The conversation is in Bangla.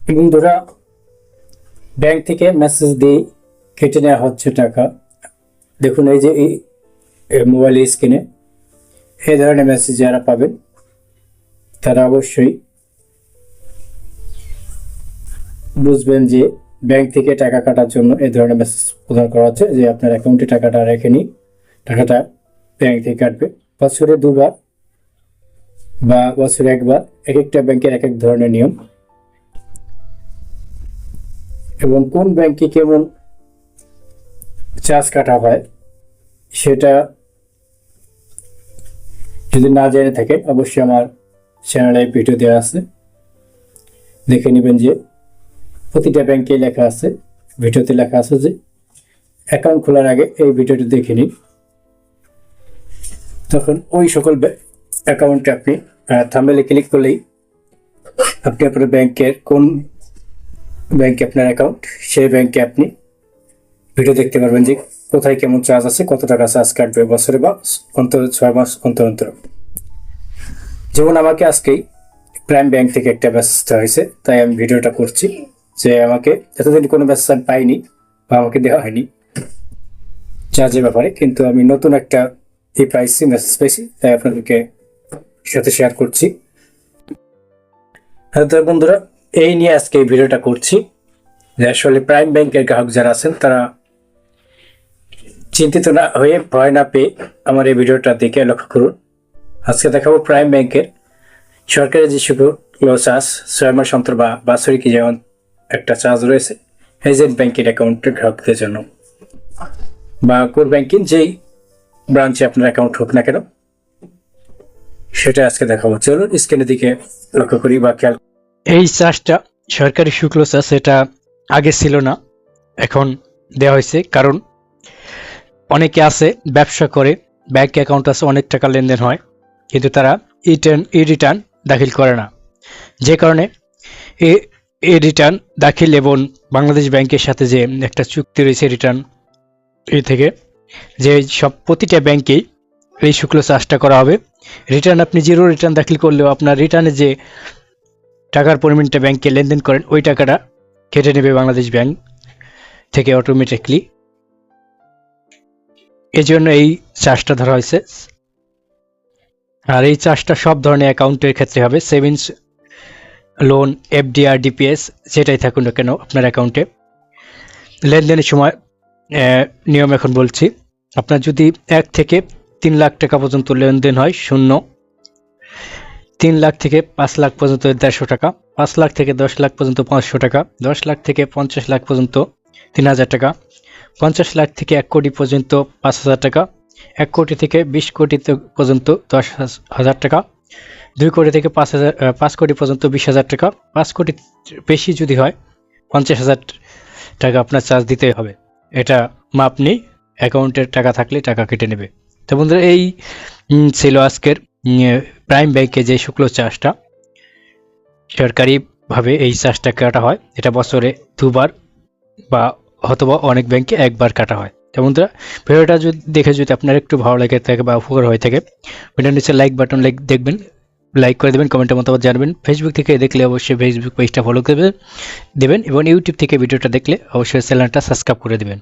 বন্ধুরা, ব্যাংক থেকে মেসেজ দিয়ে কেটে নেওয়া হচ্ছে টাকা। দেখুন এই যে এই মোবাইল স্ক্রিনে এই ধরনের মেসেজ যারা পাবেন তারা অবশ্যই বুঝবেন যে ব্যাংক থেকে টাকা কাটার জন্য এই ধরনের মেসেজ প্রদান করা হচ্ছে যে আপনার অ্যাকাউন্টে টাকাটা রেখে নিন, টাকাটা ব্যাংক থেকে কাটবে। বছরে দুবার বা বছরে একবার, এক একটা ব্যাংকের এক এক ধরনের নিয়ম এবং কোন ব্যাংকে কেমন চার্জ কাটা হয় সেটা যদি না জেনে থাকেন অবশ্যই আমার চ্যানেলে ভিডিও দেওয়া আছে, দেখে নেবেন যে প্রতিটা ব্যাংকে লেখা আছে, ভিডিওতে লেখা আছে যে অ্যাকাউন্ট খোলার আগে এই ভিডিওটি দেখে নিন, তখন ওই সকল অ্যাকাউন্টে আপনি থাম্বনেলে ক্লিক করলেই আপনি আপনার ব্যাংকের কোন ব্যাংকে আপনার অ্যাকাউন্ট সেই ব্যাংকে আপনি ভিডিও দেখতে পারবেন যে কোথায় কেমন চার্জ আছে, কত টাকা চার্জ কাটবে বছরে বা অন্তর 6 মাস অন্তর অন্তর। যেমন আমাকে আজকেই প্রাইম ব্যাংক থেকে একটা মেসেজ দেওয়া হয়েছে, তাই আমি ভিডিওটা করছি যে আমাকে এতদিন কোনো মেসেজ আমি পাইনি বা আমাকে দেওয়া হয়নি চার্জের ব্যাপারে, কিন্তু আমি নতুন একটা পাইছি, মেসেজ পাইছি, তাই আপনাদেরকে সাথে শেয়ার করছি। হ্যাঁ তো বন্ধুরা, এই নিয়ে আজকে এই ভিডিওটা করছি যে আসলে প্রাইম ব্যাংকের গ্রাহক যারা আছেন তারা চিন্তিত না হয়ে, ভয় না পেয়ে আমার এই ভিডিওটা দেখে লক্ষ্য করুন। আজকে দেখাবো প্রাইম ব্যাংকের সরকারি যে সকল চার্জ 6 মাস অন্তর বা বাৎসরিক যেমন একটা চার্জ রয়েছে এজেন্ট ব্যাংকের অ্যাকাউন্টের গ্রাহকদের জন্য বা কোর ব্যাংকিং যেই ব্রাঞ্চে আপনার অ্যাকাউন্ট হোক না কেন সেটা আজকে দেখাবো। চলুন স্ক্রিনের দিকে লক্ষ্য করি বা খেয়াল। এই চার্জটা সরকারি শুল্ক চার্জ, এটা আগে ছিল না, এখন দেওয়া হয়েছে। কারণ অনেকে আছে ব্যবসা করে, ব্যাংক অ্যাকাউন্ট আছে, অনেক টাকা লেনদেন হয়, কিন্তু তারা ই রিটার্ন দাখিল করে না। যে কারণে এই রিটার্ন দাখিল এবং বাংলাদেশ ব্যাংকের সাথে যে একটা চুক্তি রয়েছে রিটার্ন থেকে, যে সব প্রতিটা ব্যাংকেই এই শুল্ক চার্জটা করা হবে। রিটার্ন আপনি জিরো রিটার্ন দাখিল করলেও আপনার রিটার্নে যে টাকার পরিমাণটা ব্যাংকে লেনদেন করেন ওই টাকাটা কেটে নেবে বাংলাদেশ ব্যাংক থেকে অটোমেটিকলি। এই জন্য এই চার্জটা ধরা হয়েছে। আর এই চার্জটা সব ধরনের অ্যাকাউন্টের ক্ষেত্রে হবে, সেভিংস, লোন, এফডিআর, ডিপিএস যেটাই থাকুন না কেন আপনার অ্যাকাউন্টে। লেনদেনের সময় নিয়ম এখন বলছি। আপনার যদি 1 থেকে 3 লাখ টাকা পর্যন্ত লেনদেন হয় 0, 3 লাখ থেকে 5 লাখ পর্যন্ত 150 টাকা, 5 লাখ থেকে 10 লাখ পর্যন্ত 500 টাকা, 10 লাখ থেকে 50 লাখ পর্যন্ত 3000 টাকা, 50 লাখ থেকে 1 কোটি পর্যন্ত 5000 টাকা, 1 কোটি থেকে 20 কোটি পর্যন্ত 10,000 টাকা, 2 কোটি থেকে 5 কোটি পর্যন্ত 20,000 টাকা, 5 কোটি বেশি যদি হয় 50,000 টাকা আপনার চার্জ দিতেই হবে। এটা মাপ নেই, অ্যাকাউন্টের টাকা থাকলে টাকা কেটে নেবে। তো বন্ধুরা, এই ছিল আজকের প্রাইম ব্যাংকে যে শুল্ক চার্জটা, সরকারিভাবে এই চার্জটা কাটা হয়। এটা বছরে 2বার বা অথবা অনেক ব্যাংকে 1বার কাটা হয়। তো বন্ধুরা, ভিডিওটা দেখে যদি আপনার একটু ভালো লেগে থাকে বা উপকার হয়ে থাকে, ভিডিওর নিচে লাইক বাটন দেখবেন, লাইক করে দেবেন, কমেন্টের মতামত জানাবেন। ফেসবুক থেকে দেখলে অবশ্যই ফেসবুক পেজটা ফলো করে দেবেন এবং ইউটিউব থেকে ভিডিওটা দেখলে অবশ্যই চ্যানেলটা সাবস্ক্রাইব করে দেবেন।